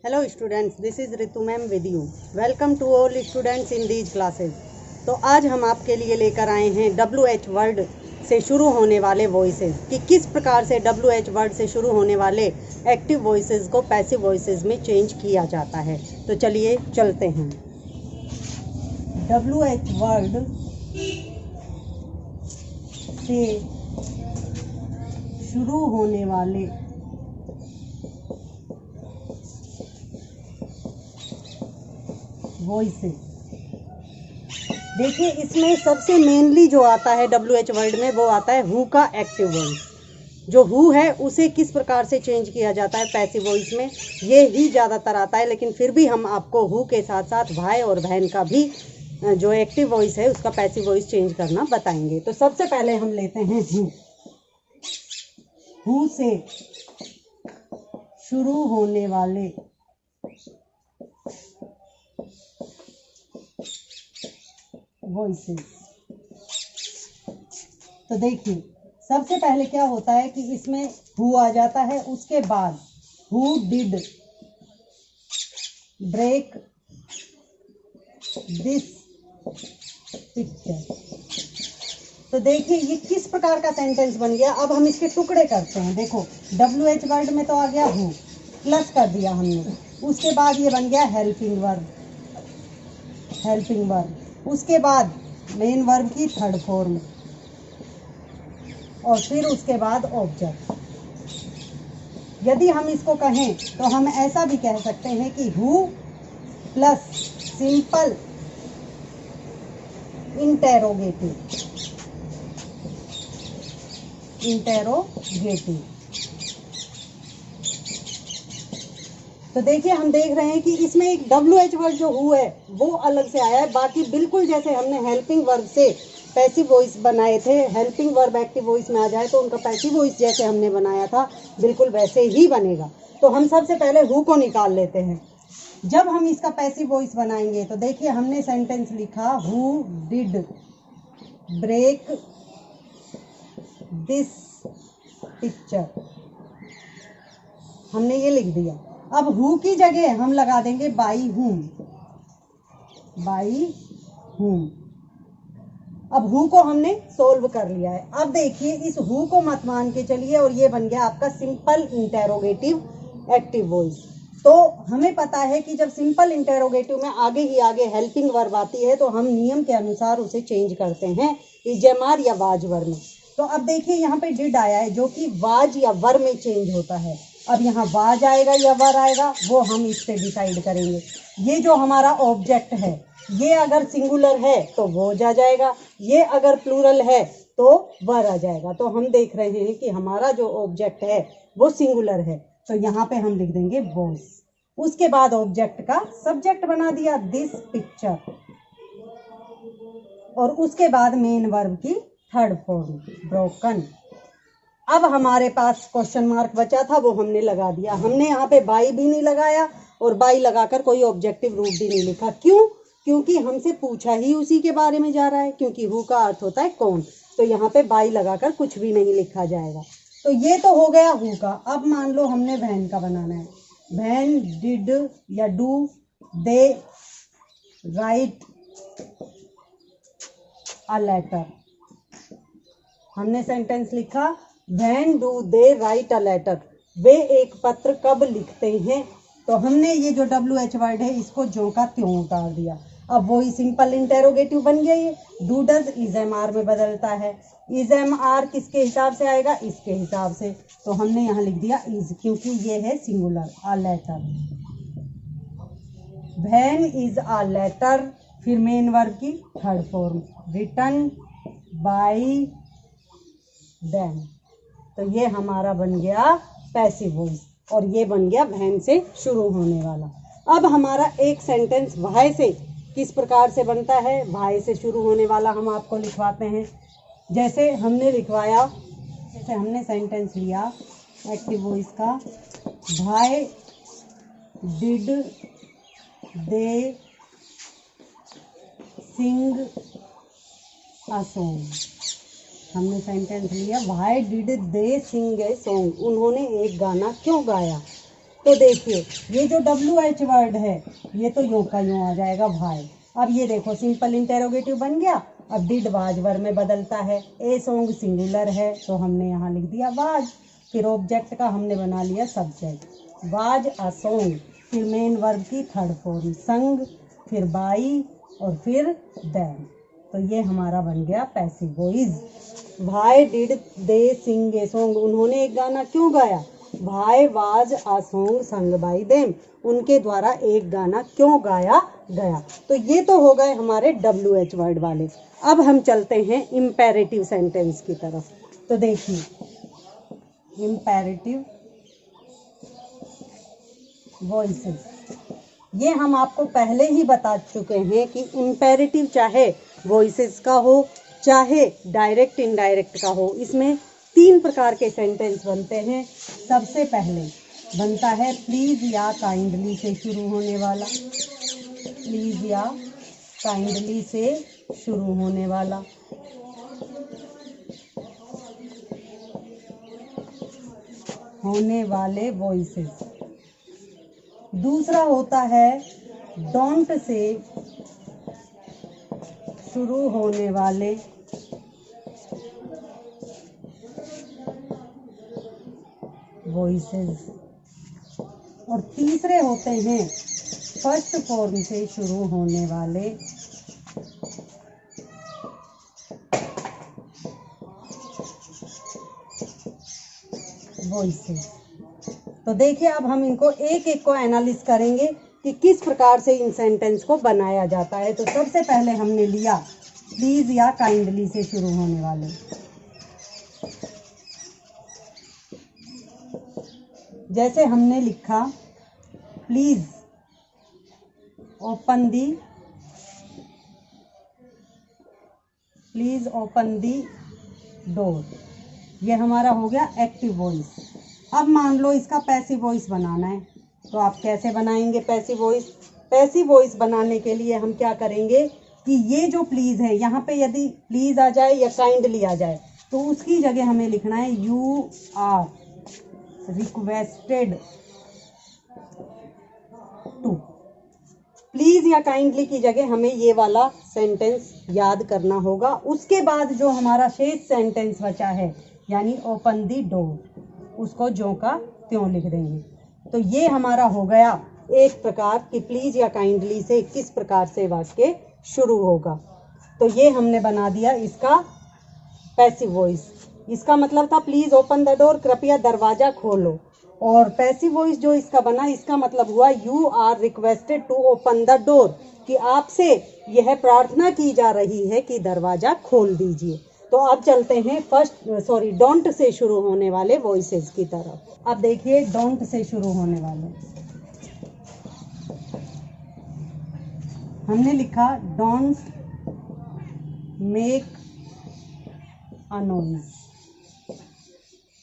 Hello students, this is Ritu ma'am with you. Welcome to all students in these classes. तो आज हम आपके लिए लेकर आए हैं WH वर्ड से शुरू होने वाले वॉइसेस कि किस प्रकार से WH वर्ड से शुरू होने वाले एक्टिव वॉइसेस को पैसिव वॉइसेस में चेंज किया जाता है। तो चलिए चलते हैं। WH वर्ड से शुरू होने वाले वॉइसेस, देखिए इसमें सबसे मेनली जो आता है WH वर्ड में वो आता है हु का एक्टिव वॉइस। जो हु है उसे किस प्रकार से चेंज किया जाता है पैसिव वॉइस में, ये ही ज़्यादातर आता है, लेकिन फिर भी हम आपको हु के साथ साथ भाई और बहन का भी जो एक्टिव वॉइस है उसका पैसिव वॉइस चेंज करना बताएंगे। तो सबसे पहले हम लेते हैं हु से शुरू होने वाले वॉइसेस। तो देखिए सबसे पहले क्या होता है कि इसमें हु आ जाता है, उसके बाद who did break this picture. तो देखिए ये किस प्रकार का सेंटेंस बन गया। अब हम इसके टुकड़े करते हैं। देखो WH वर्ड में तो आ गया हु, प्लस कर दिया हमने, उसके बाद ये बन गया हेल्पिंग वर्ब, हेल्पिंग वर्ब, उसके बाद मेन वर्ब की थर्ड फॉर्म और फिर उसके बाद ऑब्जेक्ट। यदि हम इसको कहें तो हम ऐसा भी कह सकते हैं कि who plus simple interrogative, interrogative. तो देखिए हम देख रहे हैं कि इसमें एक WH वर्ड जो हु है वो अलग से आया है। बाकी बिल्कुल जैसे हमने हेल्पिंग वर्ब से पैसिव वॉइस बनाए थे, हेल्पिंग वर्ब एक्टिव वॉइस में आ जाए तो उनका पैसिव वॉइस जैसे हमने बनाया था बिल्कुल वैसे ही बनेगा। तो हम सबसे पहले हु को निकाल लेते हैं। जब हम इसका पैसिव वॉइस बनाएंगे तो देखिए हमने सेंटेंस लिखा who did break this picture, हमने ये लिख दिया। अब हु की जगह हम लगा देंगे बाई हुम, बाई हुम। अब हु को हमने सोल्व कर लिया है। अब देखिए इस हु को मत मान के चलिए और ये बन गया आपका सिंपल इंटेरोगेटिव एक्टिव वॉइस। तो हमें पता है कि जब सिंपल इंटेरोगेटिव में आगे ही आगे हेल्पिंग वर्ब आती है तो हम नियम के अनुसार उसे चेंज करते हैं इजमार या वाज वर्ब में। तो अब देखिए यहाँ पे डिड आया है जो कि वाज या वर में चेंज होता है। अब यहाँ वाज आएगा या वर आएगा वो हम इस पे डिसाइड करेंगे। ये जो हमारा ऑब्जेक्ट है ये अगर सिंगुलर है तो वो जा जाएगा, ये अगर प्लूरल है तो वर आ जाएगा। तो हम देख रहे हैं कि हमारा जो ऑब्जेक्ट है वो सिंगुलर है, तो यहाँ पे हम लिख देंगे वॉज। उसके बाद ऑब्जेक्ट का सब्जेक्ट बना दिया दिस पिक्चर, और उसके बाद मेन वर्ब की थर्ड फॉर्म ब्रोकन। अब हमारे पास क्वेश्चन मार्क बचा था वो हमने लगा दिया। हमने यहाँ पे बाई भी नहीं लगाया और बाई लगाकर कोई ऑब्जेक्टिव रूप भी नहीं लिखा। क्यों? क्योंकि हमसे पूछा ही उसी के बारे में जा रहा है, क्योंकि हु का अर्थ होता है कौन। तो यहाँ पे बाई लगाकर कुछ भी नहीं लिखा जाएगा। तो ये तो हो गया हु का। अब मान लो हमने वैन का बनाना है। वैन डिड या do they write a letter. हमने सेंटेंस लिखा when do they write a letter, वे एक पत्र कब लिखते हैं। तो हमने ये जो WH वर्ड है इसको जो का त्यों उतार दिया। अब वही सिंपल इंटेरोगेटिव बन गया। ये डू डज इजएमआर में बदलता है। इजएमआर किसके हिसाब से आएगा? इसके हिसाब से। तो हमने यहाँ लिख दिया इज, क्योंकि ये है singular a letter. When is a letter, फिर मेन वर्ब की third form written by them. तो ये हमारा बन गया पैसिव वॉइस और ये बन गया व्हेन से शुरू होने वाला। अब हमारा एक सेंटेंस व्हाई से किस प्रकार से बनता है, व्हाई से शुरू होने वाला हम आपको लिखवाते हैं। जैसे हमने लिखवाया, जैसे हमने सेंटेंस लिया एक्टिव वॉइस का, why did they sing a song. हमने सेंटेंस लिया why did they sing a song, उन्होंने एक गाना क्यों गाया। तो देखिए ये जो WH वर्ड है ये तो यूं का यूं आ जाएगा भाई। अब ये देखो सिंपल इंटेरोगेटिव बन गया। अब डिड वाज वर्ब में बदलता है। ए सॉन्ग सिंगुलर है तो हमने यहाँ लिख दिया वाज। फिर ऑब्जेक्ट का हमने बना लिया सब्जेक्ट वाज अ सॉन्ग। फिर मेन वर्ब की थर्ड फॉर्म संग, फिर बाई और फिर देन। तो ये हमारा बन गया passive voice. Why did they sing a song, उन्होंने एक गाना क्यों गाया। Why was a song sung by them, उनके द्वारा एक गाना क्यों गाया गया। तो ये तो हो गए हमारे WH वर्ड वाले। अब हम चलते हैं इम्पेरेटिव सेंटेंस की तरफ। तो देखिए इम्पेरेटिव वॉइसेस, ये हम आपको पहले ही बता चुके हैं कि इम्पेरेटिव चाहे वॉइसेस का हो चाहे डायरेक्ट इनडायरेक्ट का हो, इसमें 3 प्रकार के सेंटेंस बनते हैं। सबसे पहले बनता है प्लीज या काइंडली से शुरू होने वाला। प्लीज या काइंडली से शुरू होने वाला। होने वाले वॉइसेस। दूसरा होता है डोंट से शुरू होने वाले वॉइसेस। और तीसरे होते हैं फर्स्ट फॉर्म से शुरू होने वाले वॉइसेस। तो देखिए अब हम इनको एक एक को एनालिसिस करेंगे कि किस प्रकार से इन सेंटेंस को बनाया जाता है। तो सबसे पहले हमने लिया प्लीज या काइंडली से शुरू होने वाले। जैसे हमने लिखा please open the, please open the door, ये हमारा हो गया एक्टिव वॉइस। अब मान लो इसका पैसिव वॉइस बनाना है, तो आप कैसे बनाएंगे पैसिव वॉइस। पैसिव वॉइस बनाने के लिए हम क्या करेंगे कि ये जो प्लीज है यहाँ पे यदि प्लीज आ जाए या काइंडली आ जाए तो उसकी जगह हमें लिखना है you are requested to. Please या काइंडली की जगह हमें ये वाला सेंटेंस याद करना होगा। उसके बाद जो हमारा शेष सेंटेंस बचा है यानी ओपन दी डोर, उसको ज्यों का त्यों लिख देंगे। तो ये हमारा हो गया एक प्रकार कि प्लीज या काइंडली से किस प्रकार से वाक्य शुरू होगा। तो ये हमने बना दिया इसका पैसिव वॉइस। इसका मतलब था प्लीज ओपन द डोर, कृपया दरवाजा खोलो। और पैसिव वॉइस जो इसका बना, इसका मतलब हुआ you are requested to open the door, कि आपसे यह प्रार्थना की जा रही है कि दरवाजा खोल दीजिए। तो अब चलते हैं डोंट से शुरू होने वाले वॉइसेस की तरफ। अब देखिए डोंट से शुरू होने वाले हमने लिखा डोंट मेक अ नॉइज,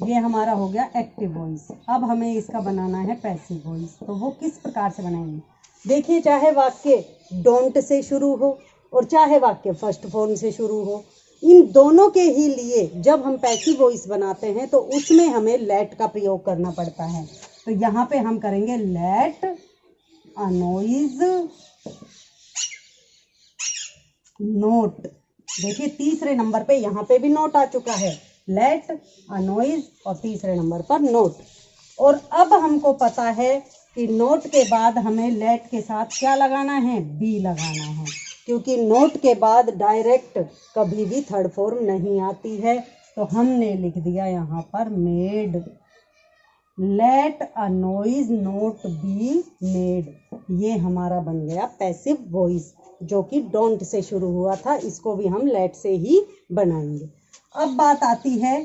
ये हमारा हो गया एक्टिव वॉइस। अब हमें इसका बनाना है पैसिव वॉइस। तो वो किस प्रकार से बनाएंगे, देखिए चाहे वाक्य डोंट से शुरू हो और चाहे वाक्य फर्स्ट फॉर्म से शुरू हो, इन दोनों के ही लिए जब हम पैसिव वॉइस बनाते हैं तो उसमें हमें लेट का प्रयोग करना पड़ता है। तो यहाँ पे हम करेंगे लेट अ नॉइज नोट। देखिए तीसरे नंबर पे यहाँ पे भी नोट आ चुका है, लेट अ नॉइज और तीसरे नंबर पर नोट। और अब हमको पता है कि नोट के बाद हमें लेट के साथ क्या लगाना है, बी लगाना है, क्योंकि नोट के बाद डायरेक्ट कभी भी थर्ड फॉर्म नहीं आती है। तो हमने लिख दिया यहाँ पर made, let a noise not be made. ये हमारा बन गया पैसिव वॉइस जो कि डोंट से शुरू हुआ था, इसको भी हम लेट से ही बनाएंगे। अब बात आती है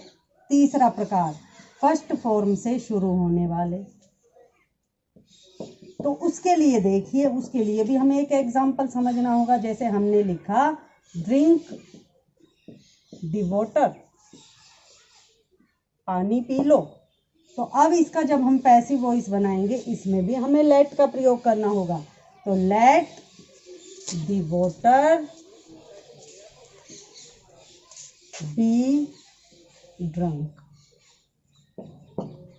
तीसरा प्रकार, फर्स्ट फॉर्म से शुरू होने वाले। तो उसके लिए देखिए, उसके लिए भी हमें एक एग्जाम्पल समझना होगा। जैसे हमने लिखा ड्रिंक द वाटर, पानी पी लो। तो अब इसका जब हम पैसिव वॉइस बनाएंगे इसमें भी हमें लेट का प्रयोग करना होगा। तो let the water B drunk.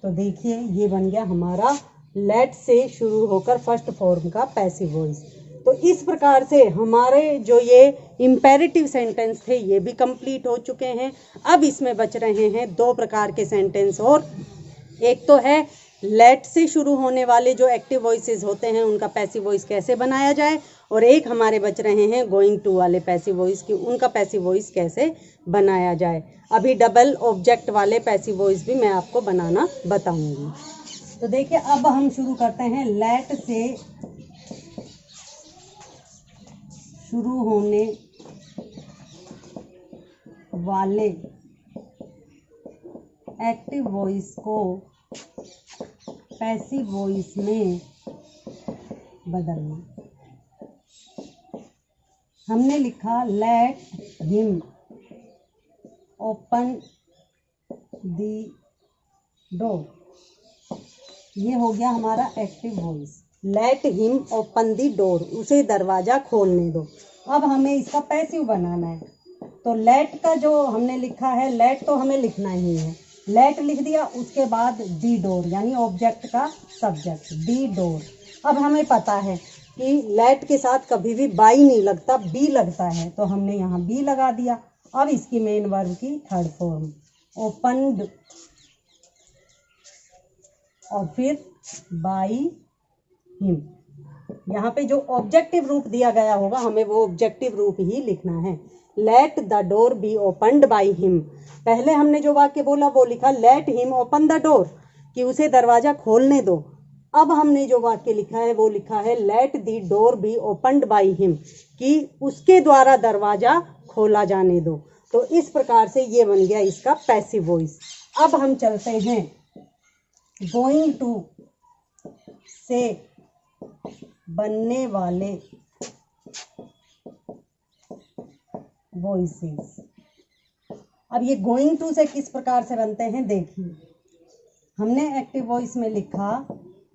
तो देखिए ये बन गया हमारा लेट से शुरू होकर फर्स्ट फॉर्म का पैसिव वॉइस। तो इस प्रकार से हमारे जो ये इम्पेरेटिव सेंटेंस थे ये भी कंप्लीट हो चुके हैं। अब इसमें बच रहे हैं दो प्रकार के सेंटेंस और। एक तो है लेट से शुरू होने वाले जो एक्टिव वॉइसेस होते हैं उनका पैसिव वॉइस कैसे बनाया जाए, और एक हमारे बच रहे हैं गोइंग टू वाले पैसिव वॉइस की उनका पैसिव वॉइस कैसे बनाया जाए। अभी डबल ऑब्जेक्ट वाले पैसिव वॉइस भी मैं आपको बनाना बताऊंगी। तो देखिए अब हम शुरू करते हैं लेट से शुरू होने वाले एक्टिव वॉइस को पैसिव वॉइस में बदलना। हमने लिखा लेट हिम ओपन दी डोर। ये हो गया हमारा active voice. Let him open दी डोर, उसे दरवाजा खोलने दो। अब हमें इसका पैसिव बनाना है। तो लेट का जो हमने लिखा है, लेट तो हमें लिखना ही है, लेट लिख दिया, उसके बाद दी डोर यानी ऑब्जेक्ट का सब्जेक्ट दी डोर। अब हमें पता है कि लेट के साथ कभी भी बाई नहीं लगता, बी लगता है, तो हमने यहाँ बी लगा दिया। अब इसकी मेन वर्ब की थर्ड फॉर्म ओपनड और फिर बाई हिम। यहाँ पे जो ऑब्जेक्टिव रूप दिया गया होगा हमें वो ऑब्जेक्टिव रूप ही लिखना है। Let the door B opened by him. पहले हमने जो वाक्य बोला वो लिखा let him open the door, कि उसे दरवाजा खोलने दो। अब हमने जो वाक्य लिखा है वो लिखा है let the door B opened by him, कि उसके द्वारा दरवाजा खोला जाने दो। तो इस प्रकार से ये बन गया इसका पैसिव वॉइस। अब हम चलते हैं गोइंग टू से बनने वाले वॉइसेस। अब ये गोइंग टू से किस प्रकार से बनते हैं देखिए। हमने एक्टिव वॉइस में लिखा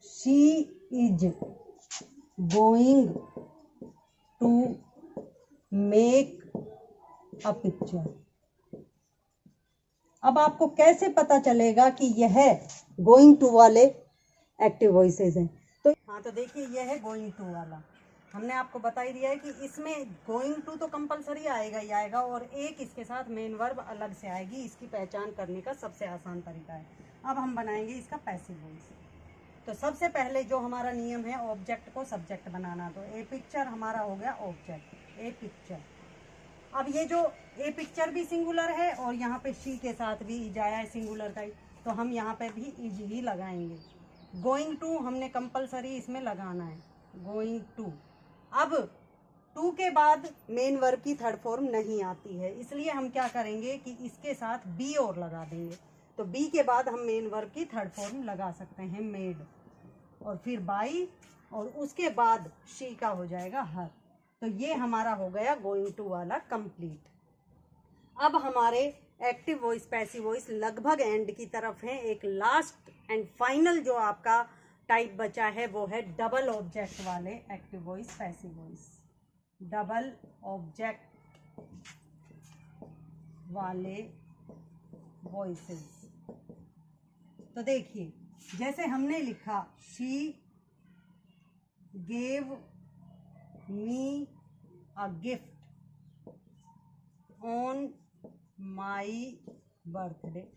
she is going to make a picture. अब आपको कैसे पता चलेगा कि यह गोइंग टू वाले एक्टिव वॉइसेस हैं? तो हाँ, तो देखिए यह है गोइंग टू वाला। हमने आपको बता ही दिया है कि इसमें गोइंग टू तो कंपलसरी आएगा ही आएगा, और एक इसके साथ मेन वर्ब अलग से आएगी। इसकी पहचान करने का सबसे आसान तरीका है। अब हम बनाएंगे इसका पैसिव वॉइस। तो सबसे पहले जो हमारा नियम है ऑब्जेक्ट को सब्जेक्ट बनाना। तो ए पिक्चर हमारा हो गया ऑब्जेक्ट, ए पिक्चर। अब ये जो ए पिक्चर भी सिंगुलर है और यहाँ पे शी के साथ भी इज आया है सिंगुलर का ही, तो हम यहाँ पे भी इज ही लगाएंगे। गोइंग टू हमने कंपलसरी इसमें लगाना है, गोइंग टू। अब टू के बाद मेन वर्ब की थर्ड फॉर्म नहीं आती है, इसलिए हम क्या करेंगे कि इसके साथ बी और लगा देंगे। तो बी के बाद हम मेन वर्ब की थर्ड फॉर्म लगा सकते हैं मेड, और फिर बाई, और उसके बाद शी का हो जाएगा हर। तो ये हमारा हो गया गोइंग टू वाला कंप्लीट। अब हमारे एक्टिव वॉइस पैसिव वॉइस लगभग एंड की तरफ है। एक लास्ट एंड फाइनल जो आपका टाइप बचा है वो है डबल ऑब्जेक्ट वाले active voice passive voice. Double object वाले वॉइसेस। तो देखिए जैसे हमने लिखा she gave me a gift on my birthday.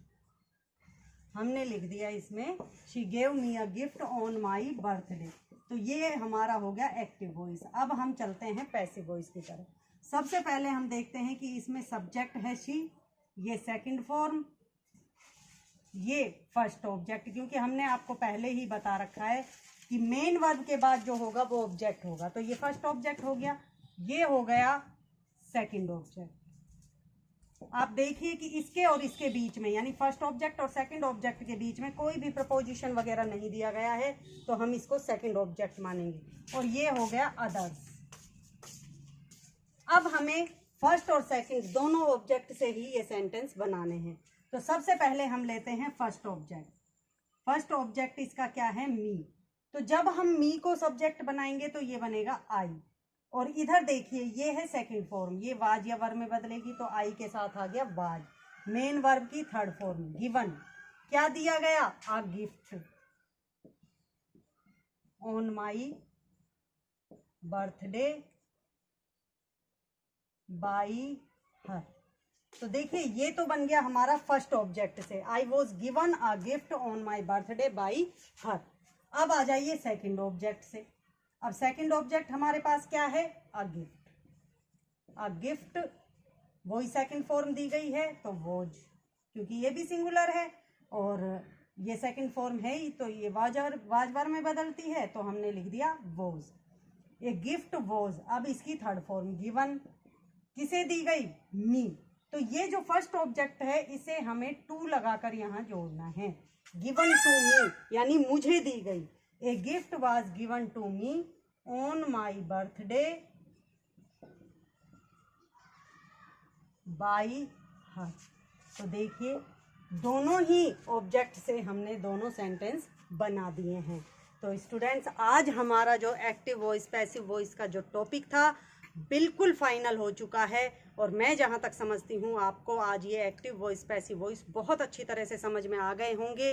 हमने लिख दिया इसमें she gave me a gift on my birthday. तो ये हमारा हो गया एक्टिव वॉइस। अब हम चलते हैं पैसिव वॉइस की तरफ। सबसे पहले हम देखते हैं कि इसमें सब्जेक्ट है शी, ये सेकंड फॉर्म, ये फर्स्ट ऑब्जेक्ट, क्योंकि हमने आपको पहले ही बता रखा है कि मेन वर्ब के बाद जो होगा वो ऑब्जेक्ट होगा। तो ये फर्स्ट ऑब्जेक्ट हो गया, ये हो गया सेकंड ऑब्जेक्ट। आप देखिए कि इसके और इसके बीच में यानी फर्स्ट ऑब्जेक्ट और सेकंड ऑब्जेक्ट के बीच में कोई भी प्रपोजिशन वगैरह नहीं दिया गया है, तो हम इसको सेकंड ऑब्जेक्ट मानेंगे। और ये हो गया अदर्स। अब हमें फर्स्ट और सेकंड दोनों ऑब्जेक्ट से ही ये सेंटेंस बनाने हैं। तो सबसे पहले हम लेते हैं फर्स्ट ऑब्जेक्ट। फर्स्ट ऑब्जेक्ट इसका क्या है, मी। तो जब हम मी को सब्जेक्ट बनाएंगे तो ये बनेगा आई। और इधर देखिए ये है सेकंड फॉर्म, ये वाज या वर में बदलेगी तो आई के साथ आ गया वाज। मेन वर्ब की थर्ड फॉर्म गिवन, क्या दिया गया, a gift. On my birthday by her. तो देखिए ये तो बन गया हमारा फर्स्ट ऑब्जेक्ट से, I was given a gift on my birthday by हर। अब आ जाइए सेकंड ऑब्जेक्ट से। अब सेकंड ऑब्जेक्ट हमारे पास क्या है, अ गिफ्ट। अ गिफ्ट वही सेकंड फॉर्म दी गई है तो वोज, क्योंकि ये भी सिंगुलर है और ये सेकंड फॉर्म है ही, तो ये वाजवर में बदलती है, तो हमने लिख दिया वोज। A gift was. अब इसकी थर्ड फॉर्म गिवन, किसे दी गई, मी। तो ये जो फर्स्ट ऑब्जेक्ट है इसे हमें टू लगाकर यहाँ जोड़ना है। गिवन टू मी यानी मुझे दी गई। A gift was given to me on my birthday by her. तो देखिए दोनों ही ऑब्जेक्ट से हमने दोनों सेंटेंस बना दिए हैं। तो स्टूडेंट्स आज हमारा जो एक्टिव वॉइस पैसिव वॉइस का जो टॉपिक था बिल्कुल फाइनल हो चुका है, और मैं जहाँ तक समझती हूँ आपको आज ये एक्टिव वॉइस पैसिव वॉइस बहुत अच्छी तरह से समझ में आ गए होंगे।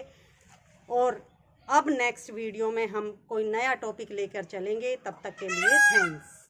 और अब नेक्स्ट वीडियो में हम कोई नया टॉपिक लेकर चलेंगे, तब तक के लिए थैंक्स।